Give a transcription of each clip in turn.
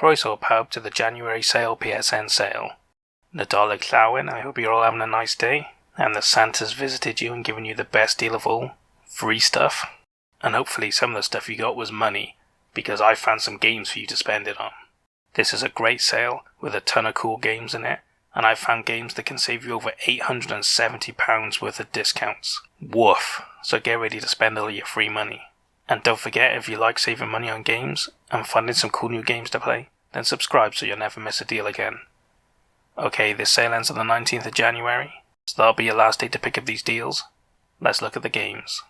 Croeso pawb to the January sale PSN sale. Nadolig Llawen, I hope you're all having a nice day, and that Santa's visited you and given you the best deal of all, free stuff. And hopefully some of the stuff you got was money, because I found some games for you to spend it on. This is a great sale with a ton of cool games in it, and I've found games that can save you over £870 worth of discounts. Woof! So get ready to spend all your free money. And don't forget, if you like saving money on games and finding some cool new games to play, then subscribe so you'll never miss a deal again. Okay, this sale ends on the 19th of January, so that'll be your last day to pick up these deals. Let's look at the games.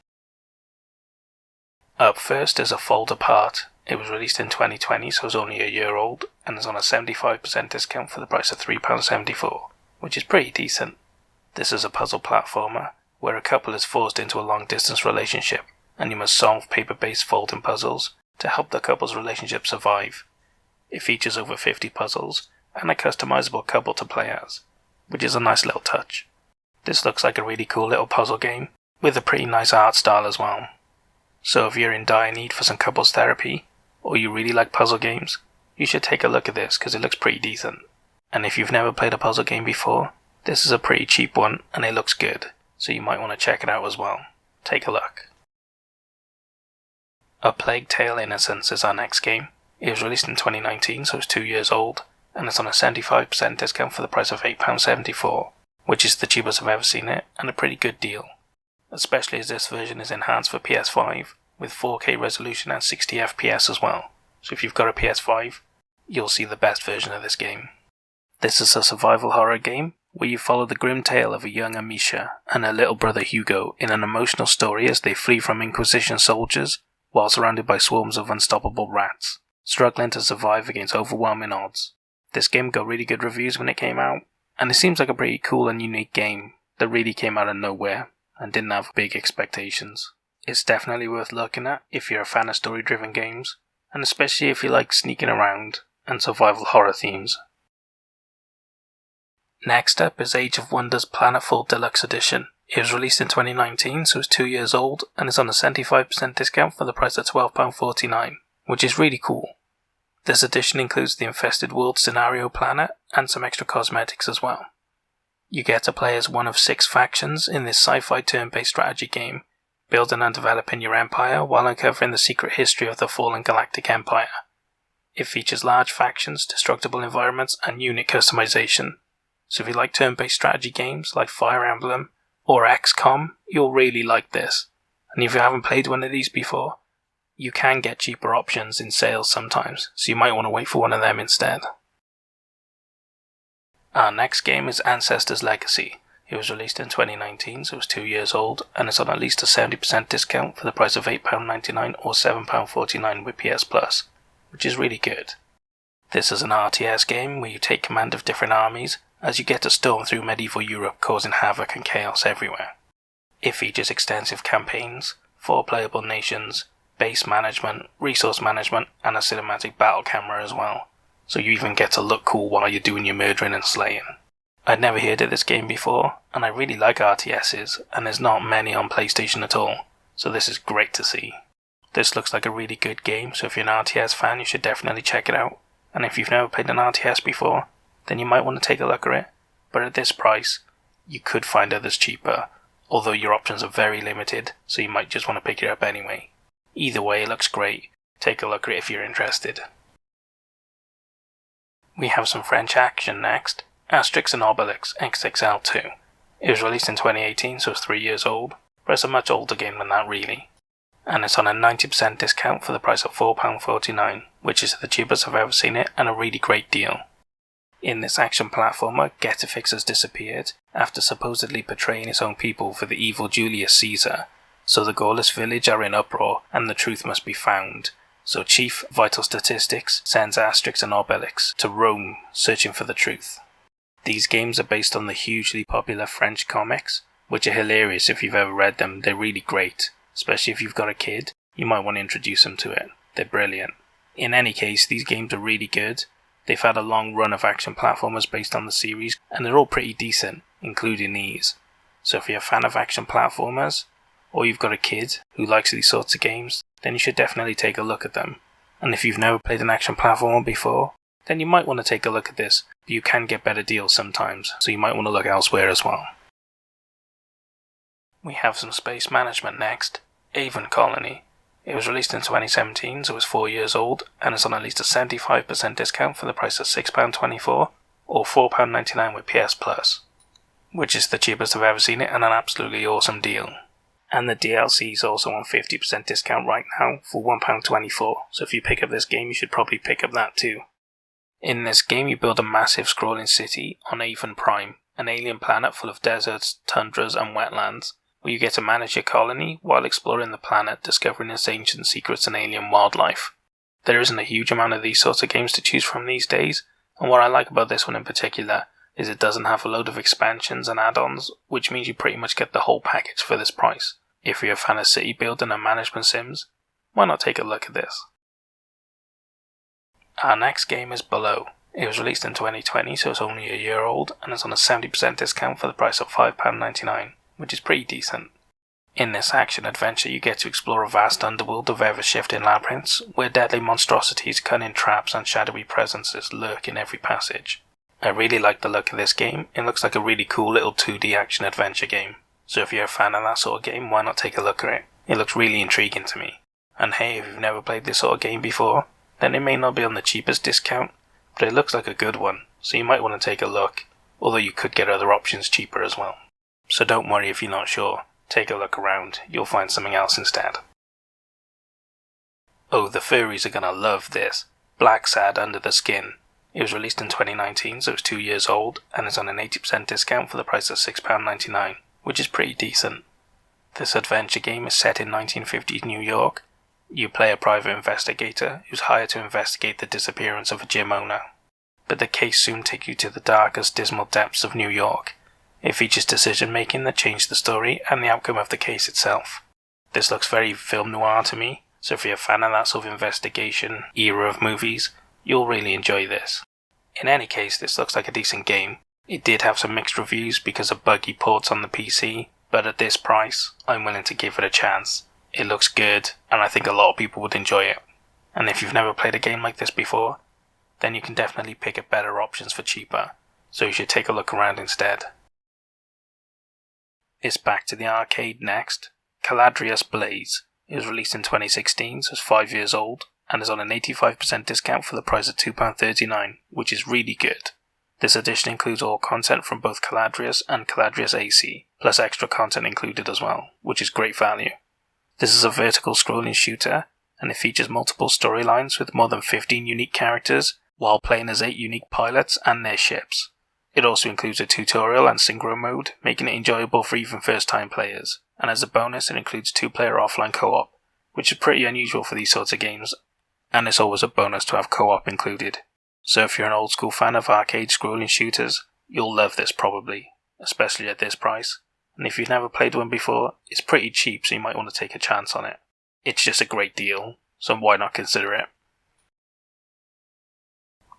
Up first is A Fold Apart. It was released in 2020, so it's only a year old, and is on a 75% discount for the price of £3.74, which is pretty decent. This is a puzzle platformer, where a couple is forced into a long-distance relationship, and you must solve paper-based folding puzzles to help the couple's relationship survive. It features over 50 puzzles, and a customizable couple to play as, which is a nice little touch. This looks like a really cool little puzzle game, with a pretty nice art style as well. So if you're in dire need for some couples therapy, or you really like puzzle games, you should take a look at this because it looks pretty decent. And if you've never played a puzzle game before, this is a pretty cheap one and it looks good, so you might want to check it out as well. Take a look. A Plague Tale Innocence is our next game. It was released in 2019, so it's 2 years old, and it's on a 75% discount for the price of £8.74, which is the cheapest I've ever seen it, and a pretty good deal. Especially as this version is enhanced for PS5, with 4K resolution and 60 FPS as well. So if you've got a PS5, you'll see the best version of this game. This is a survival horror game where you follow the grim tale of a young Amisha and her little brother Hugo in an emotional story as they flee from Inquisition soldiers while surrounded by swarms of unstoppable rats, struggling to survive against overwhelming odds. This game got really good reviews when it came out, and it seems like a pretty cool and unique game that really came out of nowhere and didn't have big expectations. It's definitely worth looking at if you're a fan of story-driven games, and especially if you like sneaking around and survival horror themes. Next up is Age of Wonders Planetfall Deluxe Edition. It was released in 2019, so it's 2 years old, and is on a 75% discount for the price of £12.49, which is really cool. This edition includes the Infested World scenario planet and some extra cosmetics as well. You get to play as one of 6 factions in this sci-fi turn-based strategy game, building and developing your empire while uncovering the secret history of the fallen galactic empire. It features large factions, destructible environments, and unit customization. So if you like turn-based strategy games like Fire Emblem or XCOM, you'll really like this. And if you haven't played one of these before, you can get cheaper options in sales sometimes, so you might want to wait for one of them instead. Our next game is Ancestors Legacy. It was released in 2019, so it's 2 years old, and it's on at least a 70% discount for the price of £8.99 or £7.49 with PS Plus, which is really good. This is an RTS game where you take command of different armies as you get to storm through medieval Europe causing havoc and chaos everywhere. It features extensive campaigns, 4 playable nations, base management, resource management, and a cinematic battle camera as well, so you even get to look cool while you're doing your murdering and slaying. I'd never heard of this game before, and I really like RTSs, and there's not many on PlayStation at all, so this is great to see. This looks like a really good game, so if you're an RTS fan you should definitely check it out, and if you've never played an RTS before, then you might want to take a look at it, but at this price, you could find others cheaper, although your options are very limited, so you might just want to pick it up anyway. Either way, it looks great. Take a look at it if you're interested. We have some French action next. Asterix and Obelix XXL 2. It was released in 2018, so it's 3 years old, but it's a much older game than that really. And it's on a 90% discount for the price of £4.49, which is the cheapest I've ever seen it and a really great deal. In this action platformer, Getafix has disappeared after supposedly betraying his own people for the evil Julius Caesar, so the Gaullist village are in uproar and the truth must be found. So Chief Vital Statistics sends Asterix and Obelix to Rome searching for the truth. These games are based on the hugely popular French comics, which are hilarious if you've ever read them. They're really great, especially if you've got a kid, you might want to introduce them to it. They're brilliant. In any case, these games are really good. They've had a long run of action platformers based on the series, and they're all pretty decent, including these. So if you're a fan of action platformers, or you've got a kid who likes these sorts of games, then you should definitely take a look at them. And if you've never played an action platformer before, then you might want to take a look at this, but you can get better deals sometimes, so you might want to look elsewhere as well. We have some space management next. Aven Colony. It was released in 2017, so it's 4 years old, and it's on at least a 75% discount for the price of £6.24 or £4.99 with PS Plus, which is the cheapest I've ever seen it and an absolutely awesome deal. And the DLC is also on 50% discount right now for £1.24, so if you pick up this game you should probably pick up that too. In this game you build a massive scrolling city on Aven Prime, an alien planet full of deserts, tundras and wetlands, where you get to manage your colony while exploring the planet, discovering its ancient secrets and alien wildlife. There isn't a huge amount of these sorts of games to choose from these days, and what I like about this one in particular is it doesn't have a load of expansions and add-ons, which means you pretty much get the whole package for this price. If you're a fan of city building and management sims, why not take a look at this? Our next game is Below. It was released in 2020, so it's only a year old, and it's on a 70% discount for the price of £5.99. Which is pretty decent. In this action-adventure you get to explore a vast underworld of ever-shifting labyrinths, where deadly monstrosities, cunning traps and shadowy presences lurk in every passage. I really like the look of this game. It looks like a really cool little 2D action-adventure game. So if you're a fan of that sort of game, why not take a look at it? It looks really intriguing to me. And hey, if you've never played this sort of game before, then it may not be on the cheapest discount, but it looks like a good one, so you might want to take a look, although you could get other options cheaper as well. So don't worry if you're not sure, take a look around, you'll find something else instead. Oh, the furries are gonna love this. BLACKSAD Under the Skin. It was released in 2019, so it's 2 years old, and is on an 80% discount for the price of £6.99, which is pretty decent. This adventure game is set in 1950s New York. You play a private investigator who's hired to investigate the disappearance of a gym owner. But the case soon takes you to the darkest, dismal depths of New York. It features decision-making that changed the story and the outcome of the case itself. This looks very film noir to me, so if you're a fan of that sort of investigation era of movies, you'll really enjoy this. In any case, this looks like a decent game. It did have some mixed reviews because of buggy ports on the PC, but at this price, I'm willing to give it a chance. It looks good, and I think a lot of people would enjoy it. And if you've never played a game like this before, then you can definitely pick up better options for cheaper, so you should take a look around instead. It's back to the arcade next. Caladrius Blaze. It was released in 2016, so it's 5 years old, and is on an 85% discount for the price of £2.39, which is really good. This edition includes all content from both Caladrius and Caladrius AC, plus extra content included as well, which is great value. This is a vertical scrolling shooter, and it features multiple storylines with more than 15 unique characters, while playing as 8 unique pilots and their ships. It also includes a tutorial and synchro mode, making it enjoyable for even first-time players, and as a bonus it includes 2-player offline co-op, which is pretty unusual for these sorts of games, and it's always a bonus to have co-op included. So if you're an old-school fan of arcade scrolling shooters, you'll love this probably, especially at this price, and if you've never played one before, it's pretty cheap so you might want to take a chance on it. It's just a great deal, so why not consider it?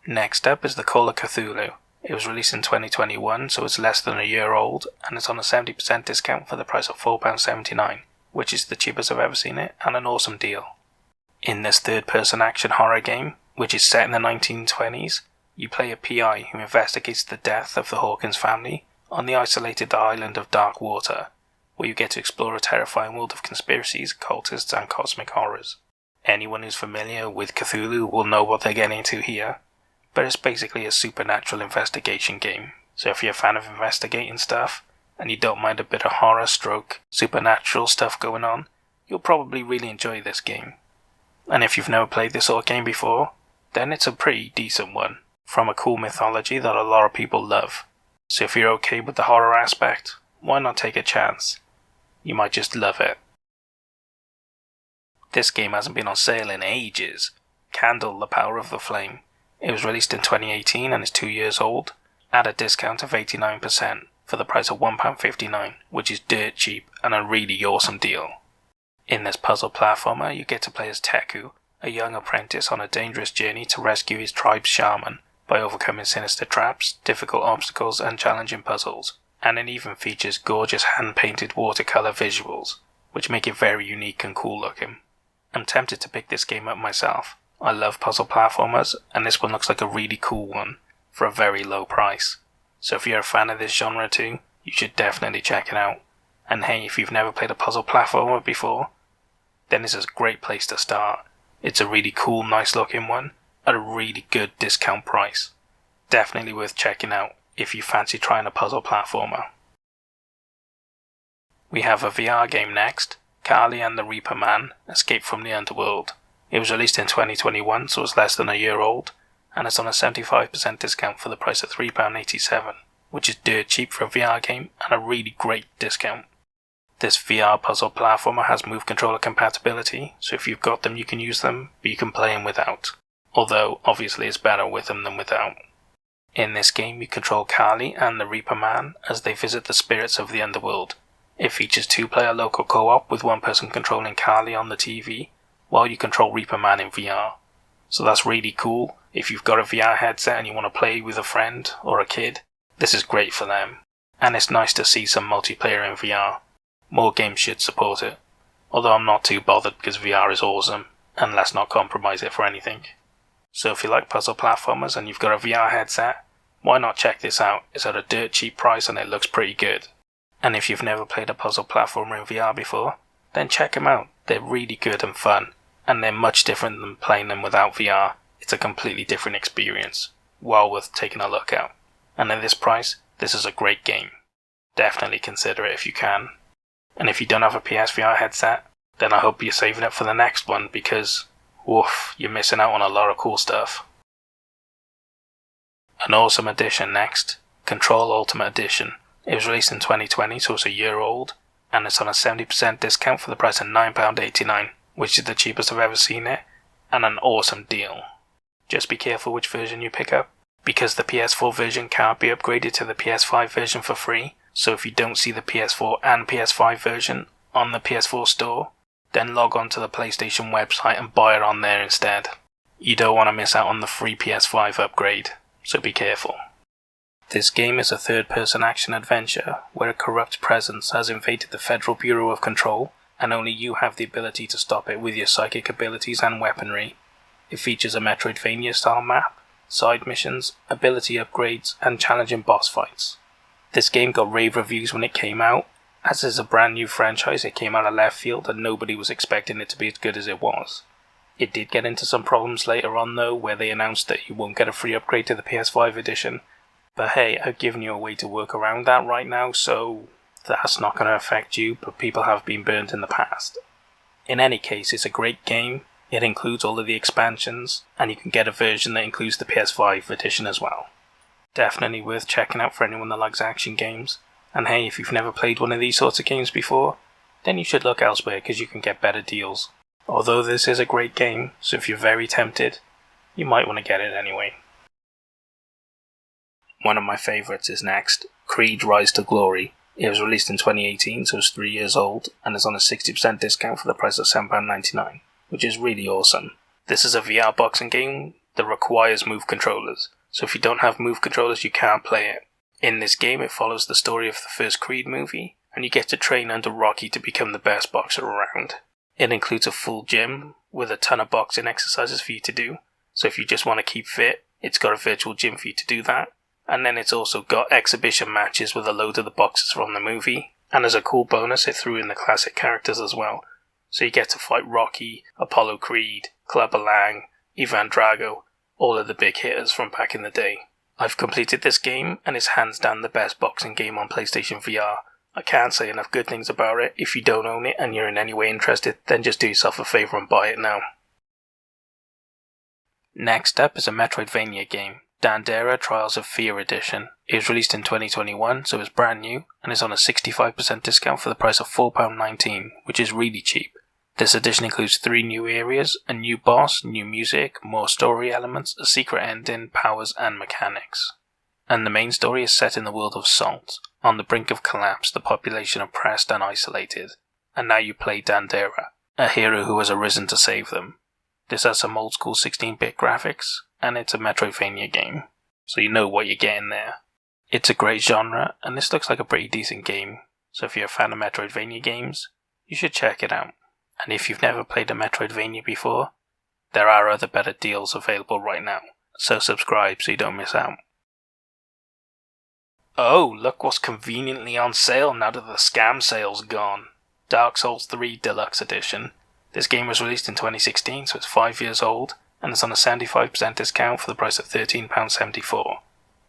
Next up is the Call of Cthulhu. It was released in 2021, so it's less than a year old, and it's on a 70% discount for the price of £4.79, which is the cheapest I've ever seen it, and an awesome deal. In this third-person action horror game, which is set in the 1920s, you play a PI who investigates the death of the Hawkins family on the isolated island of Dark Water, where you get to explore a terrifying world of conspiracies, cultists, and cosmic horrors. Anyone who's familiar with Cthulhu will know what they're getting into here, but it's basically a supernatural investigation game. So if you're a fan of investigating stuff, and you don't mind a bit of horror stroke supernatural stuff going on, you'll probably really enjoy this game. And if you've never played this sort of game before, then it's a pretty decent one, from a cool mythology that a lot of people love. So if you're okay with the horror aspect, why not take a chance? You might just love it. This game hasn't been on sale in ages. Candle, The Power of the Flame. It was released in 2018 and is 2 years old, at a discount of 89% for the price of £1.59, which is dirt cheap and a really awesome deal. In this puzzle platformer, you get to play as Teku, a young apprentice on a dangerous journey to rescue his tribe's shaman by overcoming sinister traps, difficult obstacles and challenging puzzles, and it even features gorgeous hand-painted watercolour visuals, which make it very unique and cool looking. I'm tempted to pick this game up myself, I love puzzle platformers, and this one looks like a really cool one for a very low price. So if you're a fan of this genre too, you should definitely check it out. And hey, if you've never played a puzzle platformer before, then this is a great place to start. It's a really cool, nice looking one at a really good discount price. Definitely worth checking out if you fancy trying a puzzle platformer. We have a VR game next, Carly and the Reaper Man, Escape from the Underworld. It was released in 2021, so it's less than a year old, and it's on a 75% discount for the price of £3.87, which is dirt cheap for a VR game and a really great discount. This VR puzzle platformer has move controller compatibility, so if you've got them you can use them, but you can play them without. Although, obviously it's better with them than without. In this game you control Carly and the Reaper Man as they visit the spirits of the underworld. It features 2-player local co-op with one person controlling Carly on the TV, while you control Reaper Man in VR. So that's really cool. If you've got a VR headset and you want to play with a friend or a kid, this is great for them. And it's nice to see some multiplayer in VR. More games should support it, although I'm not too bothered because VR is awesome, and let's not compromise it for anything. So if you like puzzle platformers and you've got a VR headset, why not check this out? It's at a dirt cheap price and it looks pretty good. And if you've never played a puzzle platformer in VR before, then check them out. They're really good and fun, and they're much different than playing them without VR. It's a completely different experience, well worth taking a look at. And at this price, this is a great game. Definitely consider it if you can. And if you don't have a PSVR headset, then I hope you're saving it for the next one because, woof, you're missing out on a lot of cool stuff. An awesome edition next, Control Ultimate Edition. It was released in 2020, so it's a year old, and it's on a 70% discount for the price of £9.89, which is the cheapest I've ever seen it, and an awesome deal. Just be careful which version you pick up, because the PS4 version can't be upgraded to the PS5 version for free. So if you don't see the PS4 and PS5 version on the PS4 store, then log on to the PlayStation website and buy it on there instead. You don't want to miss out on the free PS5 upgrade, so be careful. This game is a third-person action adventure where a corrupt presence has invaded the Federal Bureau of Control, and only you have the ability to stop it with your psychic abilities and weaponry. It features a Metroidvania-style map, side missions, ability upgrades, and challenging boss fights. This game got rave reviews when it came out. As is a brand new franchise, it came out of left field and nobody was expecting it to be as good as it was. It did get into some problems later on though, where they announced that you won't get a free upgrade to the PS5 edition. But hey, I've given you a way to work around that right now, so that's not going to affect you, but people have been burned in the past. In any case, it's a great game. It includes all of the expansions, and you can get a version that includes the PS5 edition as well. Definitely worth checking out for anyone that likes action games. And hey, if you've never played one of these sorts of games before, then you should look elsewhere because you can get better deals. Although this is a great game, so if you're very tempted, you might want to get it anyway. One of my favourites is next, Creed Rise to Glory. It was released in 2018, so it's 3 years old, and is on a 60% discount for the price of £7.99, which is really awesome. This is a VR boxing game that requires move controllers, so if you don't have move controllers you can't play it. In this game it follows the story of the first Creed movie, and you get to train under Rocky to become the best boxer around. It includes a full gym with a ton of boxing exercises for you to do, so if you just want to keep fit, it's got a virtual gym for you to do that. And then it's also got exhibition matches with a load of the boxers from the movie, and as a cool bonus it threw in the classic characters as well. So you get to fight Rocky, Apollo Creed, Clubber Lang, Ivan Drago, all of the big hitters from back in the day. I've completed this game and it's hands down the best boxing game on PlayStation VR. I can't say enough good things about it. If you don't own it and you're in any way interested, then just do yourself a favour and buy it now. Next up is a Metroidvania game, Dandara Trials of Fear Edition. It was released in 2021, so it's brand new, and is on a 65% discount for the price of £4.19, which is really cheap. This edition includes 3 new areas, a new boss, new music, more story elements, a secret ending, powers and mechanics. And the main story is set in the world of Salt, on the brink of collapse, the population oppressed and isolated. And now you play Dandara, a hero who has arisen to save them. This has some old school 16-bit graphics, and it's a Metroidvania game, so you know what you're getting there. It's a great genre, and this looks like a pretty decent game, so if you're a fan of Metroidvania games, you should check it out. And if you've never played a Metroidvania before, There are other better deals available right now, so subscribe so you don't miss out. Oh, look what's conveniently on sale now that the scam sale's gone. Dark Souls 3 Deluxe Edition. This game was released in 2016, so it's 5 years old, and it's on a 75% discount for the price of £13.74.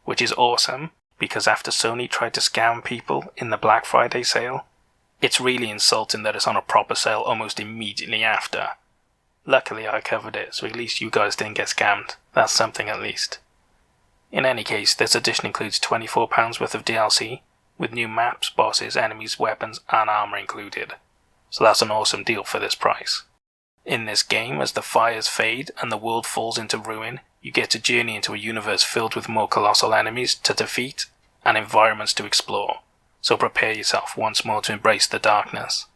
Which is awesome, because after Sony tried to scam people in the Black Friday sale, it's really insulting that it's on a proper sale almost immediately after. Luckily I covered it, so at least you guys didn't get scammed. That's something at least. In any case, this edition includes £24 worth of DLC, with new maps, bosses, enemies, weapons and armor included. So that's an awesome deal for this price. In this game, as the fires fade and the world falls into ruin, you get to journey into a universe filled with more colossal enemies to defeat and environments to explore, so prepare yourself once more to embrace the darkness.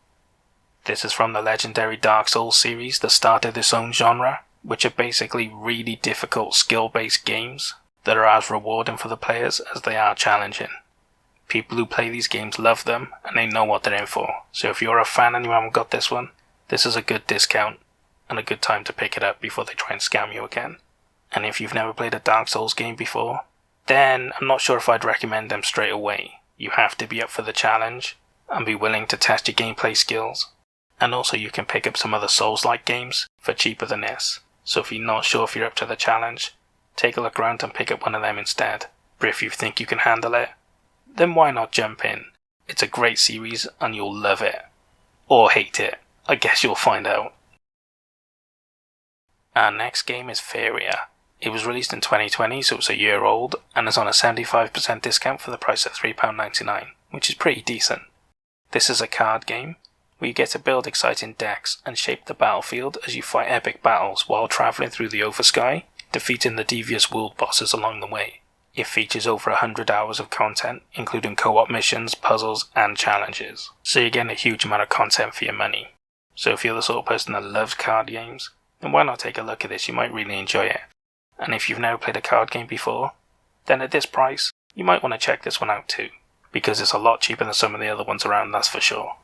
This is from the legendary Dark Souls series that started its own genre, which are basically really difficult skill-based games that are as rewarding for the players as they are challenging. People who play these games love them and they know what they're in for, so if you're a fan and you haven't got this one, this is a good discount and a good time to pick it up before they try and scam you again. And if you've never played a Dark Souls game before, then I'm not sure if I'd recommend them straight away. You have to be up for the challenge and be willing to test your gameplay skills. And also you can pick up some other Souls-like games for cheaper than this. So if you're not sure if you're up to the challenge, take a look around and pick up one of them instead. But if you think you can handle it, then why not jump in? It's a great series and you'll love it. Or hate it. I guess you'll find out. Our next game is Faria. It was released in 2020, so it's a year old, and is on a 75% discount for the price of £3.99, which is pretty decent. This is a card game, where you get to build exciting decks and shape the battlefield as you fight epic battles while travelling through the oversky, defeating the devious world bosses along the way. It features over 100 hours of content, including co-op missions, puzzles, and challenges. So you're getting a huge amount of content for your money. So if you're the sort of person that loves card games, then why not take a look at this? You might really enjoy it. And if you've never played a card game before, then at this price, you might want to check this one out too, because it's a lot cheaper than some of the other ones around, that's for sure.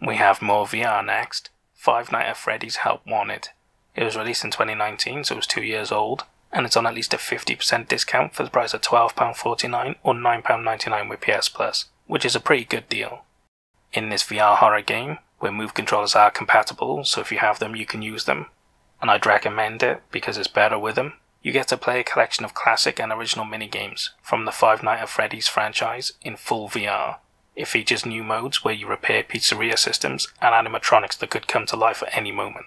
We have more VR next. Five Nights at Freddy's Help Wanted. It was released in 2019, so it was 2 years old, and it's on at least a 50% discount for the price of £12.49 or £9.99 with PS Plus, which is a pretty good deal. In this VR horror game, where move controllers are compatible, so if you have them you can use them, and I'd recommend it because it's better with them, you get to play a collection of classic and original minigames from the Five Nights at Freddy's franchise in full VR. It features new modes where you repair pizzeria systems and animatronics that could come to life at any moment.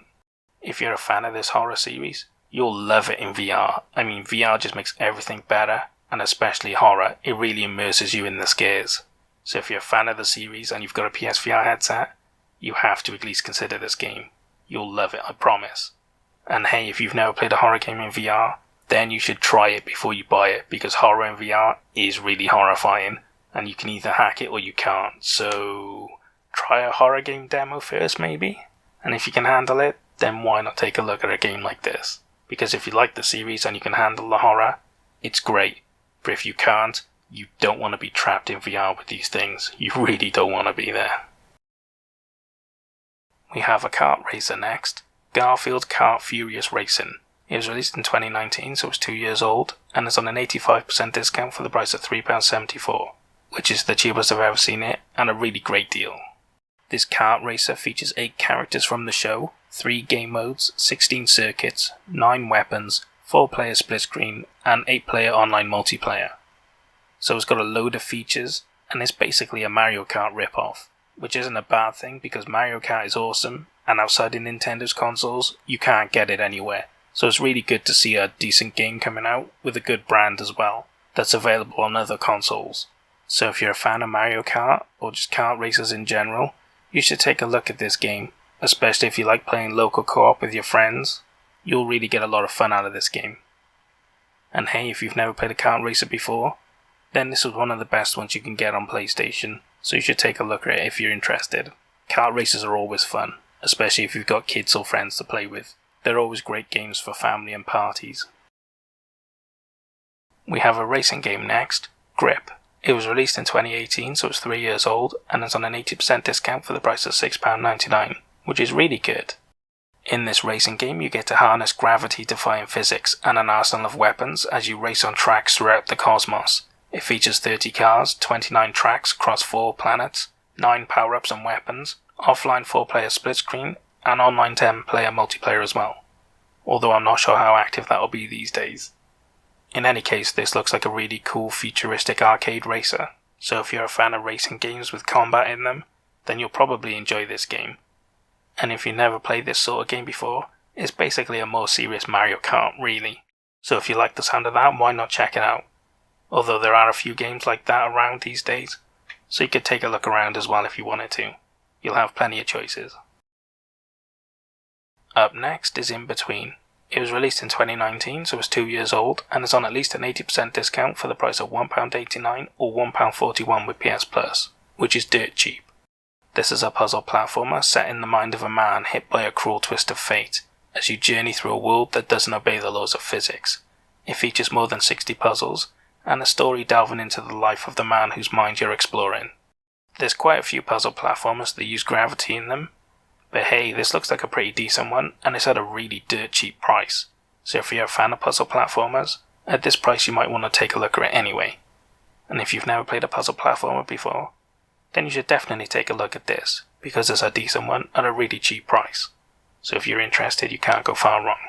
If you're a fan of this horror series, you'll love it in VR. I mean, VR just makes everything better, and especially horror, it really immerses you in the scares. So if you're a fan of the series and you've got a PSVR headset, you have to at least consider this game. You'll love it, I promise. And hey, if you've never played a horror game in VR, then you should try it before you buy it, because horror in VR is really horrifying, and you can either hack it or you can't. So try a horror game demo first maybe, and if you can handle it, then why not take a look at a game like this? Because if you like the series and you can handle the horror, it's great. But if you can't, you don't want to be trapped in VR with these things. You really don't want to be there. We have a kart racer next. Garfield Kart Furious Racing. It was released in 2019, so it's 2 years old, and it's on an 85% discount for the price of £3.74, which is the cheapest I've ever seen it, and a really great deal. This kart racer features 8 characters from the show, 3 game modes, 16 circuits, 9 weapons, 4-player split screen, and 8-player online multiplayer. So it's got a load of features, and it's basically a Mario Kart rip-off, which isn't a bad thing because Mario Kart is awesome, and outside of Nintendo's consoles, you can't get it anywhere. So it's really good to see a decent game coming out with a good brand as well, that's available on other consoles. So if you're a fan of Mario Kart, or just kart racers in general, you should take a look at this game, especially if you like playing local co-op with your friends. You'll really get a lot of fun out of this game. And hey, if you've never played a kart racer before, then this is one of the best ones you can get on PlayStation, so you should take a look at it if you're interested. Kart races are always fun, especially if you've got kids or friends to play with. They're always great games for family and parties. We have a racing game next, Grip. It was released in 2018, so it's 3 years old, and it's on an 80% discount for the price of £6.99, which is really good. In this racing game, you get to harness gravity-defying physics and an arsenal of weapons as you race on tracks throughout the cosmos. It features 30 cars, 29 tracks across 4 planets, 9 power-ups and weapons, offline 4-player split screen, and online 10-player multiplayer as well. Although I'm not sure how active that'll be these days. In any case, this looks like a really cool futuristic arcade racer, so if you're a fan of racing games with combat in them, then you'll probably enjoy this game. And if you've never played this sort of game before, it's basically a more serious Mario Kart, really. So if you like the sound of that, why not check it out? Although there are a few games like that around these days, so you could take a look around as well if you wanted to. You'll have plenty of choices. Up next is In Between. It was released in 2019, so it's 2 years old, and is on at least an 80% discount for the price of £1.89 or £1.41 with PS Plus, which is dirt cheap. This is a puzzle platformer set in the mind of a man hit by a cruel twist of fate, as you journey through a world that doesn't obey the laws of physics. It features more than 60 puzzles, and a story delving into the life of the man whose mind you're exploring. There's quite a few puzzle platformers that use gravity in them, but hey, this looks like a pretty decent one, and it's at a really dirt cheap price. So if you're a fan of puzzle platformers, at this price you might want to take a look at it anyway. And if you've never played a puzzle platformer before, then you should definitely take a look at this, because it's a decent one at a really cheap price. So if you're interested, you can't go far wrong.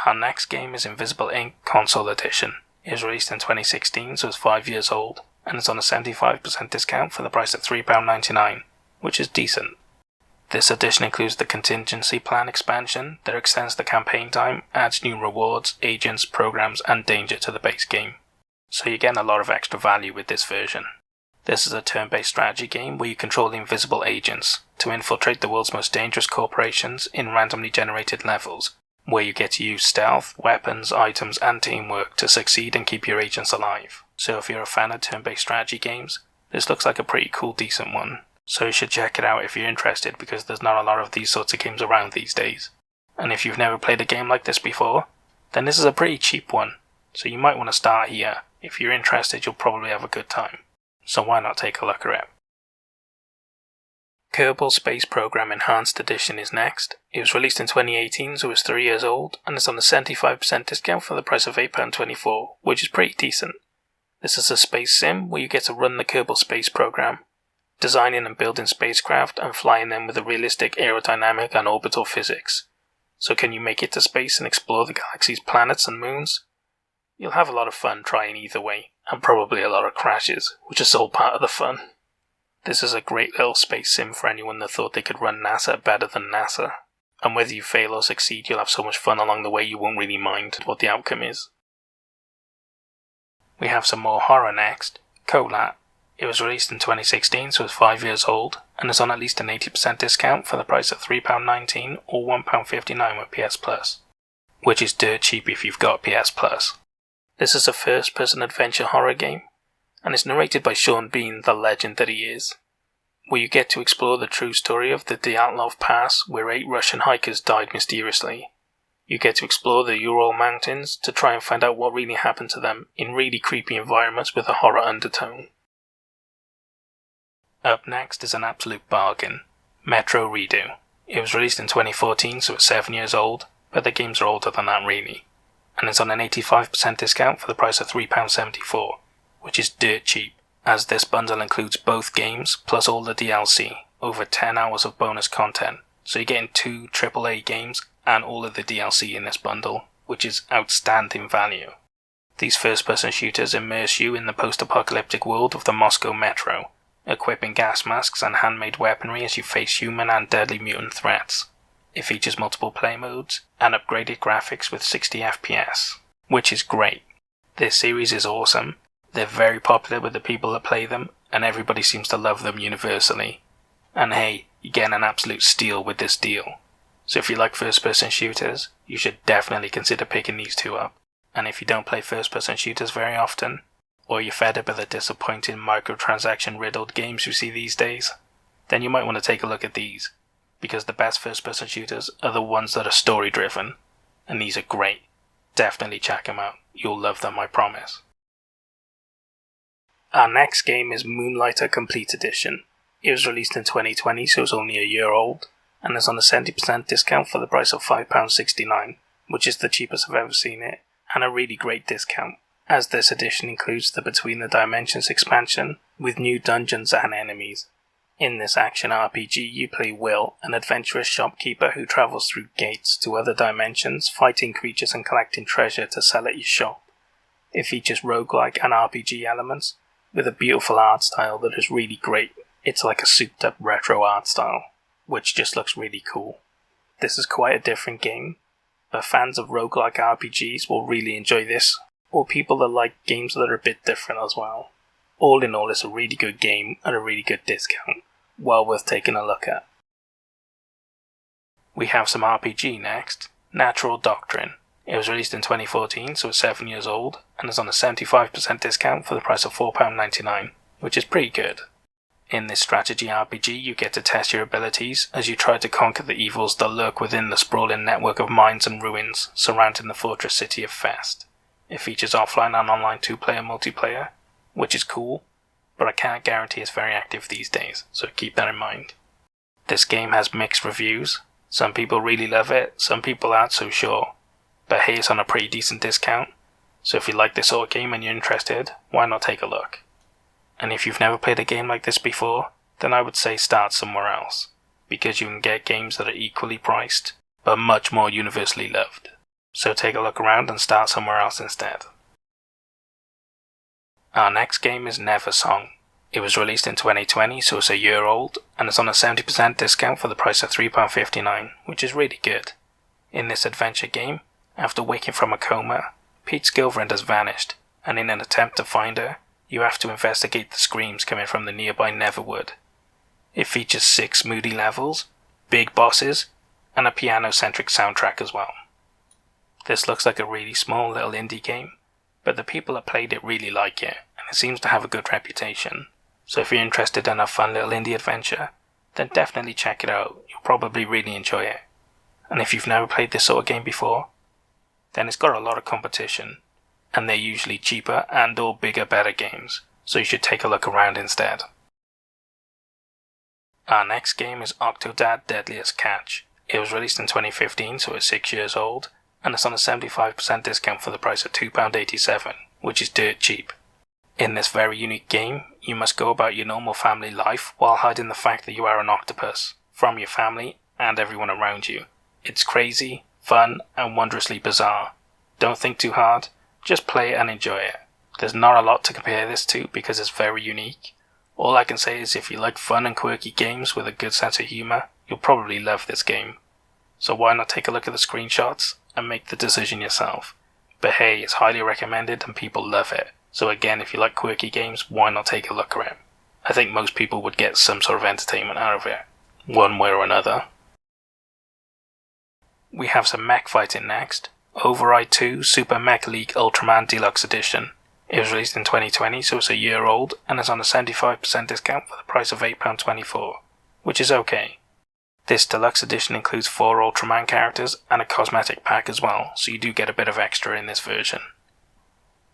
Our next game is Invisible, Inc. Console Edition. It was released in 2016, so it's 5 years old, and it's on a 75% discount for the price of £3.99, which is decent. This edition includes the Contingency Plan expansion that extends the campaign time, adds new rewards, agents, programs, and danger to the base game. So you're getting a lot of extra value with this version. This is a turn-based strategy game where you control the invisible agents to infiltrate the world's most dangerous corporations in randomly generated levels, where you get to use stealth, weapons, items, and teamwork to succeed and keep your agents alive. So if you're a fan of turn-based strategy games, this looks like a pretty cool, decent one. So you should check it out if you're interested, because there's not a lot of these sorts of games around these days. And if you've never played a game like this before, then this is a pretty cheap one, so you might want to start here. If you're interested, you'll probably have a good time. So why not take a look at it? Kerbal Space Program Enhanced Edition is next. It was released in 2018, so it's 3 years old, and it's on a 75% discount for the price of £8.24, which is pretty decent. This is a space sim where you get to run the Kerbal Space Program, designing and building spacecraft and flying them with a realistic aerodynamic and orbital physics. So can you make it to space and explore the galaxy's planets and moons? You'll have a lot of fun trying either way, and probably a lot of crashes, which is all part of the fun. This is a great little space sim for anyone that thought they could run NASA better than NASA. And whether you fail or succeed, you'll have so much fun along the way you won't really mind what the outcome is. We have some more horror next. Colat. It was released in 2016, so it's 5 years old, and is on at least an 80% discount for the price of £3.19 or £1.59 with PS Plus, which is dirt cheap if you've got PS Plus. This is a first-person adventure horror game, and it's narrated by Sean Bean, the legend that he is, where you get to explore the true story of the Dyatlov Pass, where 8 Russian hikers died mysteriously. You get to explore the Ural Mountains to try and find out what really happened to them in really creepy environments with a horror undertone. Up next is an absolute bargain, Metro Redo. It was released in 2014, so it's 7 years old, but the games are older than that really, and it's on an 85% discount for the price of £3.74, which is dirt cheap, as this bundle includes both games plus all the DLC, over 10 hours of bonus content, so you're getting 2 AAA games and all of the DLC in this bundle, which is outstanding value. These first-person shooters immerse you in the post-apocalyptic world of the Moscow Metro, equipping gas masks and handmade weaponry as you face human and deadly mutant threats. It features multiple play modes and upgraded graphics with 60 FPS, which is great. This series is awesome. They're very popular with the people that play them, and everybody seems to love them universally. And hey, you're getting an absolute steal with this deal. So if you like first-person shooters, you should definitely consider picking these two up. And if you don't play first-person shooters very often, or you're fed up with the disappointing microtransaction-riddled games you see these days, then you might want to take a look at these, because the best first-person shooters are the ones that are story-driven, and these are great. Definitely check them out. You'll love them, I promise. Our next game is Moonlighter Complete Edition. It was released in 2020, so it's only a year old, and is on a 70% discount for the price of £5.69, which is the cheapest I've ever seen it, and a really great discount, as this edition includes the Between the Dimensions expansion with new dungeons and enemies. In this action RPG, you play Will, an adventurous shopkeeper who travels through gates to other dimensions, fighting creatures and collecting treasure to sell at your shop. It features roguelike and RPG elements, with a beautiful art style that is really great. It's like a souped up retro art style, which just looks really cool. This is quite a different game, but fans of roguelike RPGs will really enjoy this, or people that like games that are a bit different as well. All in all, it's a really good game at a really good discount, well worth taking a look at. We have some RPG next, Natural Doctrine. It was released in 2014, so it's 7 years old, and is on a 75% discount for the price of £4.99, which is pretty good. In this strategy RPG, you get to test your abilities as you try to conquer the evils that lurk within the sprawling network of mines and ruins surrounding the fortress city of Fest. It features offline and online 2-player multiplayer, which is cool, but I can't guarantee it's very active these days, so keep that in mind. This game has mixed reviews. Some people really love it, some people aren't so sure, but hey, it's on a pretty decent discount, so if you like this sort of game and you're interested, why not take a look? And if you've never played a game like this before, then I would say start somewhere else, because you can get games that are equally priced, but much more universally loved. So take a look around and start somewhere else instead. Our next game is Neversong. It was released in 2020, so it's a year old, and it's on a 70% discount for the price of £3.59, which is really good. In this adventure game, after waking from a coma, Pete's girlfriend has vanished, and in an attempt to find her, you have to investigate the screams coming from the nearby Neverwood. It features 6 moody levels, big bosses, and a piano-centric soundtrack as well. This looks like a really small little indie game, but the people that played it really like it, and it seems to have a good reputation. So if you're interested in a fun little indie adventure, then definitely check it out. You'll probably really enjoy it. And if you've never played this sort of game before, then it's got a lot of competition, and they're usually cheaper and or bigger, better games, so you should take a look around instead. Our next game is Octodad Deadliest Catch. It was released in 2015, so it's 6 years old, and it's on a 75% discount for the price of £2.87, which is dirt cheap. In this very unique game, you must go about your normal family life while hiding the fact that you are an octopus from your family and everyone around you. It's crazy, fun, and wondrously bizarre. Don't think too hard, just play it and enjoy it. There's not a lot to compare this to because it's very unique. All I can say is if you like fun and quirky games with a good sense of humour, you'll probably love this game. So why not take a look at the screenshots and make the decision yourself. But hey, it's highly recommended and people love it. So again, if you like quirky games, why not take a look around? I think most people would get some sort of entertainment out of it, one way or another. We have some mech fighting next. Override 2 Super Mech League Ultraman Deluxe Edition. It was released in 2020, so it's a year old, and is on a 75% discount for the price of £8.24, which is okay. This deluxe edition includes 4 Ultraman characters and a cosmetic pack as well, so you do get a bit of extra in this version.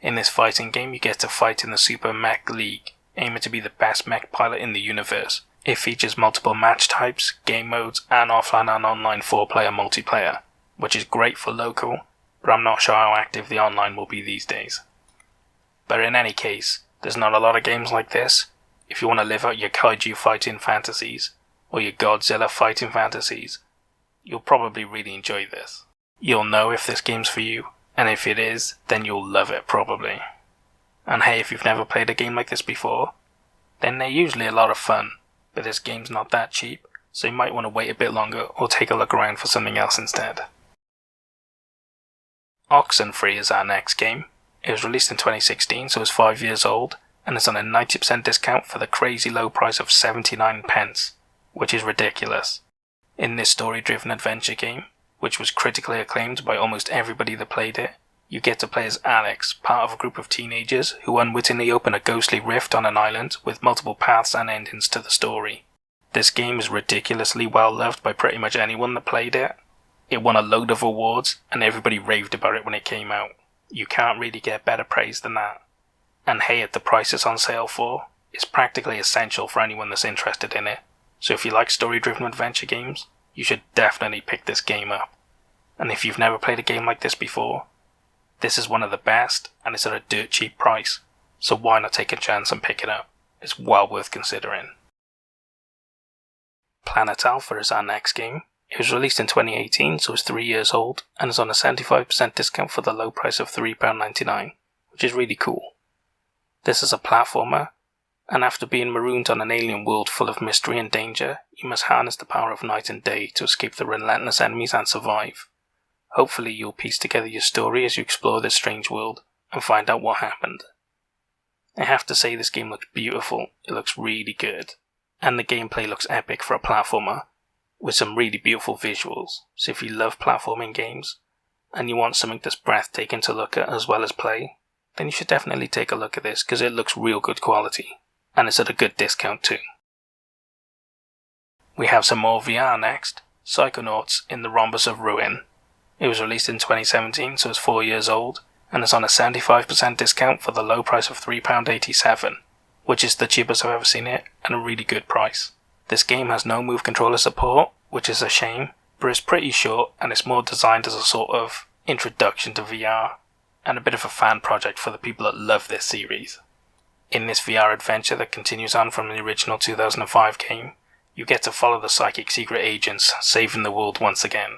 In this fighting game, you get to fight in the Super Mech League, aiming to be the best mech pilot in the universe. It features multiple match types, game modes, and offline and online 4-player multiplayer, which is great for local, but I'm not sure how active the online will be these days. But in any case, there's not a lot of games like this. If you want to live out your kaiju fighting fantasies, or your Godzilla fighting fantasies, you'll probably really enjoy this. You'll know if this game's for you, and if it is, then you'll love it probably. And hey, if you've never played a game like this before, then they're usually a lot of fun, but this game's not that cheap, so you might want to wait a bit longer or take a look around for something else instead. Oxenfree is our next game. It was released in 2016, so it's 5 years old, and it's on a 90% discount for the crazy low price of 79 pence, which is ridiculous. In this story-driven adventure game, which was critically acclaimed by almost everybody that played it, you get to play as Alex, part of a group of teenagers who unwittingly open a ghostly rift on an island with multiple paths and endings to the story. This game is ridiculously well loved by pretty much anyone that played it. It won a load of awards, and everybody raved about it when it came out. You can't really get better praise than that. And hey, at the price it's on sale for, it's practically essential for anyone that's interested in it. So if you like story-driven adventure games, you should definitely pick this game up. And if you've never played a game like this before, this is one of the best and it's at a dirt cheap price, so why not take a chance and pick it up? It's well worth considering. Planet Alpha is our next game. It was released in 2018, so it's 3 years old, and is on a 75% discount for the low price of £3.99, which is really cool. This is a platformer, and after being marooned on an alien world full of mystery and danger, you must harness the power of night and day to escape the relentless enemies and survive. Hopefully you'll piece together your story as you explore this strange world and find out what happened. I have to say this game looks beautiful, it looks really good, and the gameplay looks epic for a platformer, with some really beautiful visuals. So if you love platforming games, and you want something that's breathtaking to look at as well as play, then you should definitely take a look at this because it looks real good quality, and it's at a good discount too. We have some more VR next, Psychonauts in the Rhombus of Ruin. It was released in 2017, so it's 4 years old, and it's on a 75% discount for the low price of £3.87, which is the cheapest I've ever seen it, and a really good price. This game has no move controller support, which is a shame, but it's pretty short and it's more designed as a sort of introduction to VR, and a bit of a fan project for the people that love this series. In this VR adventure that continues on from the original 2005 game, you get to follow the psychic secret agents saving the world once again.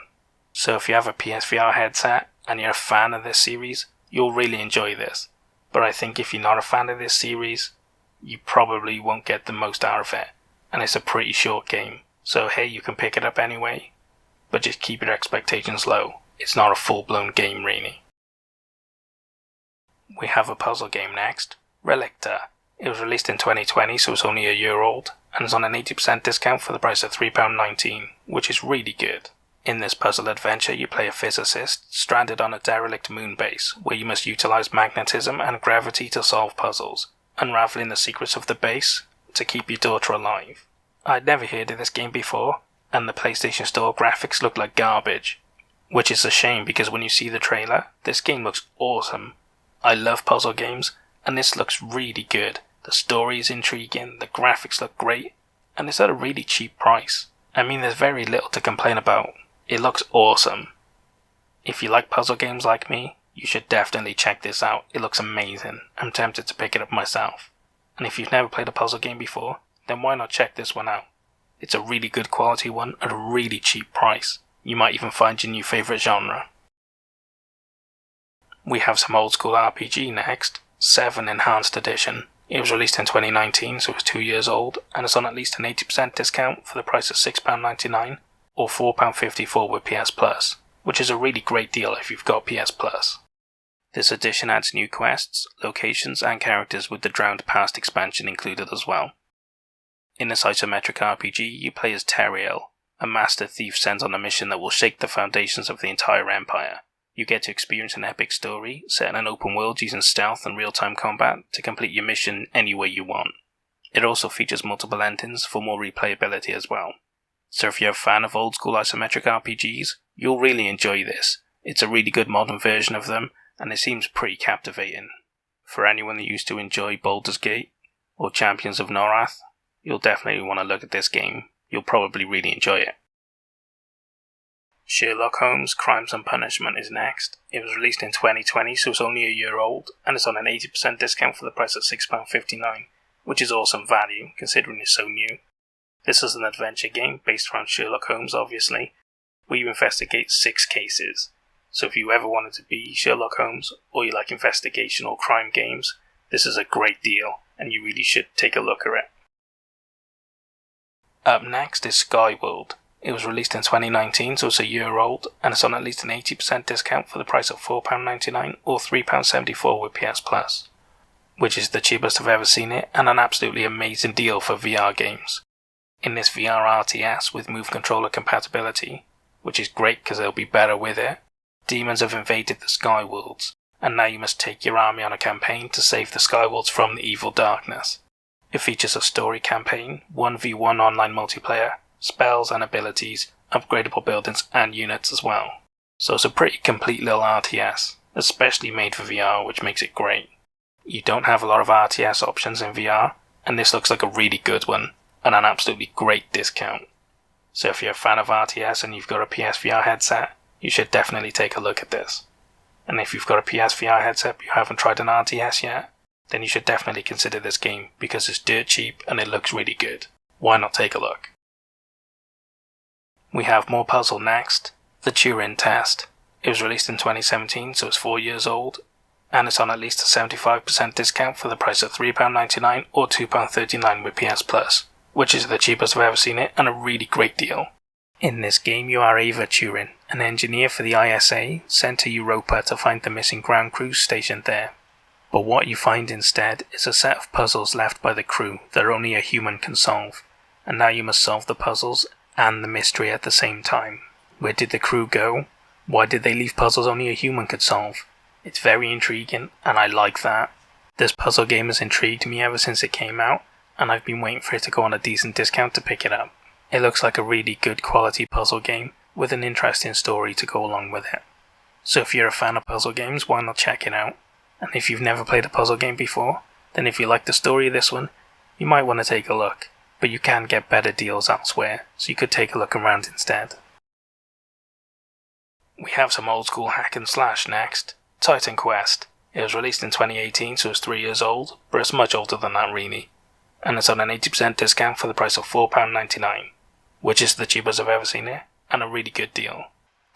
So if you have a PSVR headset and you're a fan of this series, you'll really enjoy this. But I think if you're not a fan of this series, you probably won't get the most out of it, and it's a pretty short game, so hey, you can pick it up anyway, but just keep your expectations low. It's not a full-blown game really. We have a puzzle game next, Relicta. It was released in 2020, so it's only a year old, and is on an 80% discount for the price of £3.19, which is really good. In this puzzle adventure, you play a physicist stranded on a derelict moon base, where you must utilise magnetism and gravity to solve puzzles, unravelling the secrets of the base to keep your daughter alive. I'd never heard of this game before, and the PlayStation Store graphics look like garbage, which is a shame because when you see the trailer, this game looks awesome. I love puzzle games, and this looks really good. The story is intriguing, the graphics look great, and it's at a really cheap price. I mean, there's very little to complain about. It looks awesome. If you like puzzle games like me, you should definitely check this out. It looks amazing. I'm tempted to pick it up myself. And if you've never played a puzzle game before, then why not check this one out? It's a really good quality one at a really cheap price. You might even find your new favourite genre. We have some old school RPG next, 7 Enhanced Edition. It was released in 2019, so it's 2 years old, and it's on at least an 80% discount for the price of £6.99 or £4.54 with PS Plus, which is a really great deal if you've got PS Plus. This edition adds new quests, locations and characters with the Drowned Past expansion included as well. In this isometric RPG, you play as Teriel, a master thief sent on a mission that will shake the foundations of the entire empire. You get to experience an epic story set in an open world using stealth and real-time combat to complete your mission any way you want. It also features multiple endings for more replayability as well. So if you're a fan of old school isometric RPGs, you'll really enjoy this. It's a really good modern version of them, and it seems pretty captivating. For anyone that used to enjoy Baldur's Gate or Champions of Norath, you'll definitely want to look at this game. You'll probably really enjoy it. Sherlock Holmes Crimes and Punishment is next. It was released in 2020, so it's only a year old, and it's on an 80% discount for the price of £6.59, which is awesome value considering it's so new. This is an adventure game based around Sherlock Holmes, obviously, where you investigate 6 cases. So if you ever wanted to be Sherlock Holmes, or you like investigation or crime games, this is a great deal, and you really should take a look at it. Up next is Skyworld. It was released in 2019, so it's a year old, and it's on at least an 80% discount for the price of £4.99 or £3.74 with PS Plus, which is the cheapest I've ever seen it, and an absolutely amazing deal for VR games. In this VR RTS with Move Controller compatibility, which is great because they'll be better with it, demons have invaded the Skyworlds, and now you must take your army on a campaign to save the Skyworlds from the evil darkness. It features a story campaign, 1v1 online multiplayer, spells and abilities, upgradable buildings and units as well. So it's a pretty complete little RTS, especially made for VR, which makes it great. You don't have a lot of RTS options in VR, and this looks like a really good one, and an absolutely great discount. So if you're a fan of RTS and you've got a PSVR headset, you should definitely take a look at this. And if you've got a PSVR headset but you haven't tried an RTS yet, then you should definitely consider this game because it's dirt cheap and it looks really good. Why not take a look? We have more puzzle next, the Turing Test. It was released in 2017, so it's 4 years old, and it's on at least a 75% discount for the price of £3.99 or £2.39 with PS Plus, which is the cheapest I've ever seen it and a really great deal. In this game you are Ava Turing, an engineer for the ISA sent to Europa to find the missing ground crew stationed there. But what you find instead is a set of puzzles left by the crew that only a human can solve, and now you must solve the puzzles and the mystery at the same time. Where did the crew go? Why did they leave puzzles only a human could solve? It's very intriguing, and I like that. This puzzle game has intrigued me ever since it came out, and I've been waiting for it to go on a decent discount to pick it up. It looks like a really good quality puzzle game with an interesting story to go along with it. So if you're a fan of puzzle games, why not check it out? And if you've never played a puzzle game before, then if you like the story of this one, you might want to take a look, but you can get better deals elsewhere, so you could take a look around instead. We have some old school hack and slash next, Titan Quest. It was released in 2018, so it's 3 years old, but it's much older than that really. And it's on an 80% discount for the price of £4.99, which is the cheapest I've ever seen it, and a really good deal.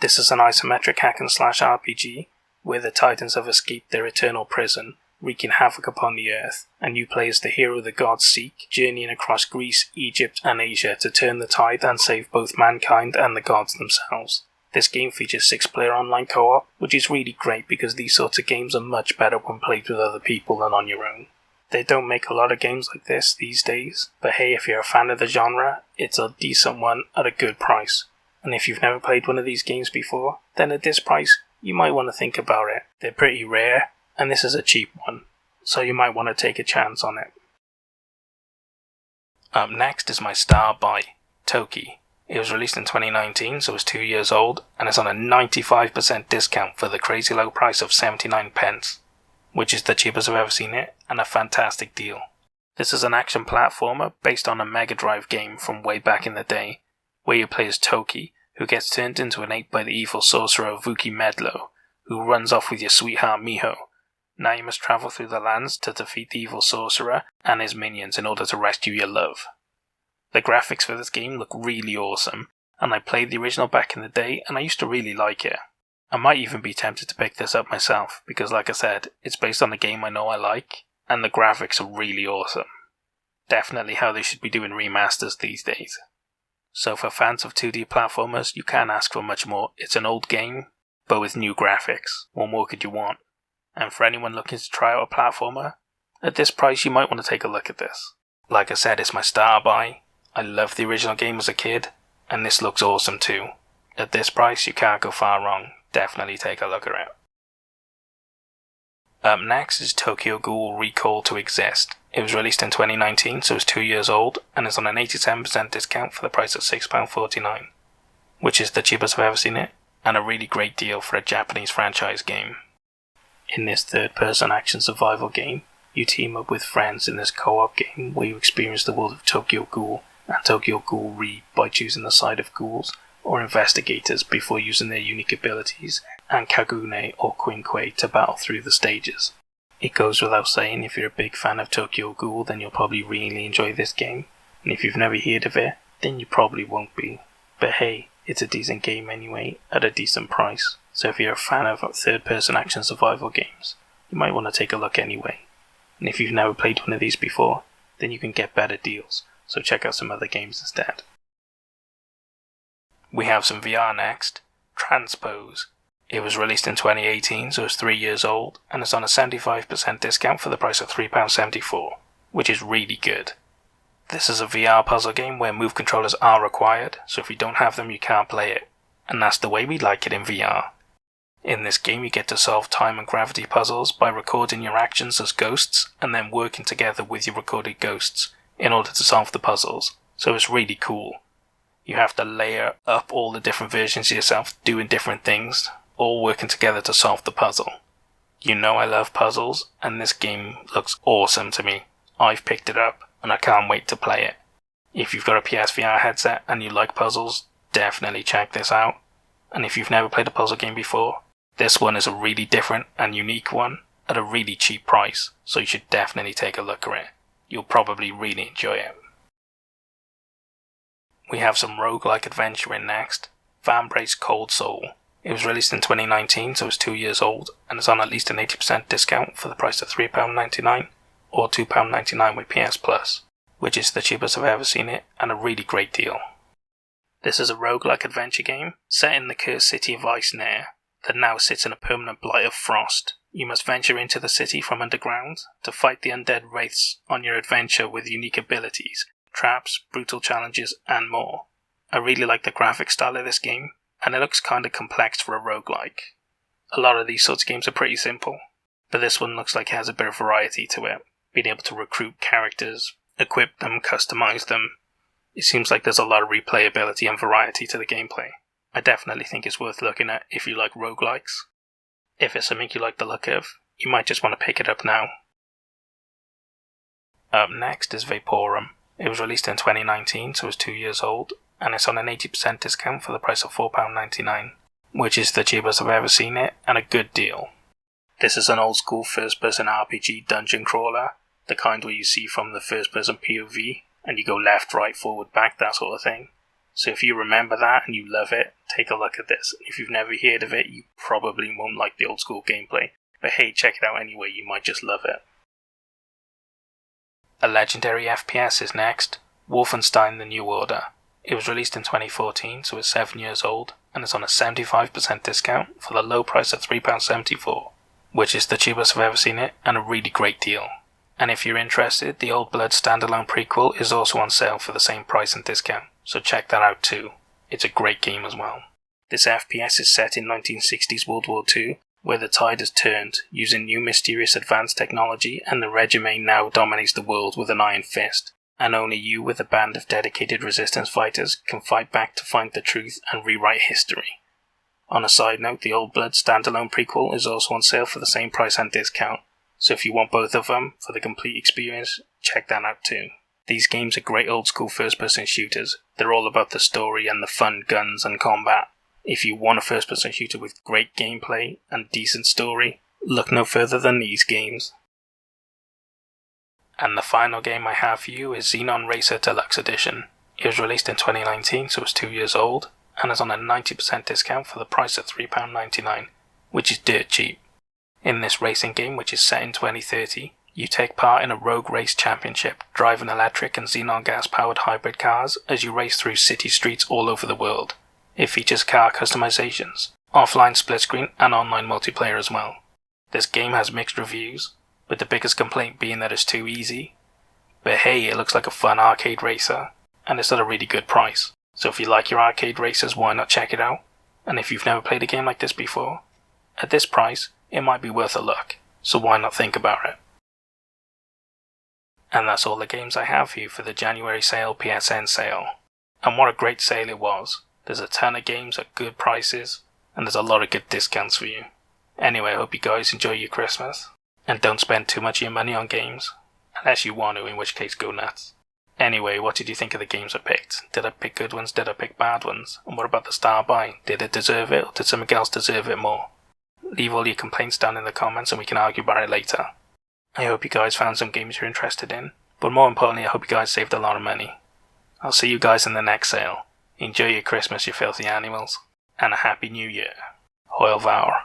This is an isometric hack and slash RPG, where the Titans have escaped their eternal prison, wreaking havoc upon the earth, and you play as the hero the gods seek, journeying across Greece, Egypt and Asia to turn the tide and save both mankind and the gods themselves. This game features 6-player online co-op, which is really great because these sorts of games are much better when played with other people than on your own. They don't make a lot of games like this these days, but hey, if you're a fan of the genre, it's a decent one at a good price. And if you've never played one of these games before, then at this price, you might want to think about it. They're pretty rare, and this is a cheap one, so you might want to take a chance on it. Up next is my star by Toki. It was released in 2019, so it's 2 years old, and it's on a 95% discount for the crazy low price of 79 pence, which is the cheapest I've ever seen it, and a fantastic deal. This is an action platformer based on a Mega Drive game from way back in the day, where you play as Toki, who gets turned into an ape by the evil sorcerer Vuki Medlo, who runs off with your sweetheart Miho. Now you must travel through the lands to defeat the evil sorcerer and his minions in order to rescue your love. The graphics for this game look really awesome, and I played the original back in the day and I used to really like it. I might even be tempted to pick this up myself, because like I said, it's based on a game I know I like, and the graphics are really awesome. Definitely how they should be doing remasters these days. So for fans of 2D platformers, you can't ask for much more. It's an old game, but with new graphics. What more could you want? And for anyone looking to try out a platformer, at this price you might want to take a look at this. Like I said, it's my star buy. I loved the original game as a kid, and this looks awesome too. At this price you can't go far wrong. Definitely take a look at it. Up next is Tokyo Ghoul Recall to Exist. It was released in 2019, so it's 2 years old, and is on an 87% discount for the price of £6.49, which is the cheapest I've ever seen it, and a really great deal for a Japanese franchise game. In this third-person action survival game, you team up with friends in this co-op game where you experience the world of Tokyo Ghoul and Tokyo Ghoul Re by choosing the side of ghouls or investigators before using their unique abilities and Kagune or Quinkwe to battle through the stages. It goes without saying, if you're a big fan of Tokyo Ghoul, then you'll probably really enjoy this game, and if you've never heard of it, then you probably won't be. But hey, it's a decent game anyway, at a decent price, so if you're a fan of third-person action survival games, you might want to take a look anyway. And if you've never played one of these before, then you can get better deals, so check out some other games instead. We have some VR next, Transpose. It was released in 2018, so it's 3 years old, and it's on a 75% discount for the price of £3.74, which is really good. This is a VR puzzle game where move controllers are required, so if you don't have them you can't play it, and that's the way we like it in VR. In this game you get to solve time and gravity puzzles by recording your actions as ghosts and then working together with your recorded ghosts in order to solve the puzzles, so it's really cool. You have to layer up all the different versions of yourself doing different things, all working together to solve the puzzle. You know I love puzzles, and this game looks awesome to me. I've picked it up, and I can't wait to play it. If you've got a PSVR headset and you like puzzles, definitely check this out. And if you've never played a puzzle game before, this one is a really different and unique one at a really cheap price, so you should definitely take a look at it. You'll probably really enjoy it. We have some roguelike adventure in next, Vambrace Cold Soul. It was released in 2019, so it's 2 years old, and it's on at least an 80% discount for the price of £3.99 or £2.99 with PS Plus, which is the cheapest I've ever seen it, and a really great deal. This is a roguelike adventure game set in the cursed city of Icesnare that now sits in a permanent blight of frost. You must venture into the city from underground to fight the undead wraiths on your adventure with unique abilities, traps, brutal challenges, and more. I really like the graphic style of this game, and it looks kinda complex for a roguelike. A lot of these sorts of games are pretty simple, but this one looks like it has a bit of variety to it, being able to recruit characters, equip them, customize them. It seems like there's a lot of replayability and variety to the gameplay. I definitely think it's worth looking at if you like roguelikes. If it's something you like the look of, you might just want to pick it up now. Up next is Vaporum. It was released in 2019, so it's 2 years old, and it's on an 80% discount for the price of £4.99, which is the cheapest I've ever seen it, and a good deal. This is an old school first-person RPG dungeon crawler, the kind where you see from the first-person POV, and you go left, right, forward, back, that sort of thing. So if you remember that and you love it, take a look at this. If you've never heard of it, you probably won't like the old school gameplay, but hey, check it out anyway, you might just love it. A legendary FPS is next, Wolfenstein: The New Order. It was released in 2014, so it's 7 years old, and it's on a 75% discount for the low price of £3.74, which is the cheapest I've ever seen it, and a really great deal. And if you're interested, the Old Blood standalone prequel is also on sale for the same price and discount, so check that out too. It's a great game as well. This FPS is set in 1960s World War II, where the tide has turned, using new mysterious advanced technology, and the regime now dominates the world with an iron fist. And only you with a band of dedicated resistance fighters can fight back to find the truth and rewrite history. On a side note, the Old Blood standalone prequel is also on sale for the same price and discount, so if you want both of them for the complete experience, check that out too. These games are great old school first-person shooters. They're all about the story and the fun guns and combat. If you want a first-person shooter with great gameplay and decent story, look no further than these games. And the final game I have for you is Xenon Racer Deluxe Edition. It was released in 2019, so it's 2 years old, and is on a 90% discount for the price of £3.99, which is dirt cheap. In this racing game, which is set in 2030, you take part in a rogue race championship, driving electric and xenon gas-powered hybrid cars as you race through city streets all over the world. It features car customizations, offline split screen, and online multiplayer as well. This game has mixed reviews, with the biggest complaint being that it's too easy. But hey, it looks like a fun arcade racer, and it's at a really good price. So if you like your arcade racers, why not check it out? And if you've never played a game like this before, at this price, it might be worth a look, so why not think about it? And that's all the games I have for you for the January sale PSN sale. And what a great sale it was. There's a ton of games at good prices, and there's a lot of good discounts for you. Anyway, I hope you guys enjoy your Christmas, and don't spend too much of your money on games, unless you want to, in which case go nuts. Anyway, what did you think of the games I picked? Did I pick good ones? Did I pick bad ones? And what about the star buy? Did it deserve it, or did something else deserve it more? Leave all your complaints down in the comments and we can argue about it later. I hope you guys found some games you're interested in, but more importantly I hope you guys saved a lot of money. I'll see you guys in the next sale. Enjoy your Christmas, you filthy animals, and a happy new year. Hoil Vour.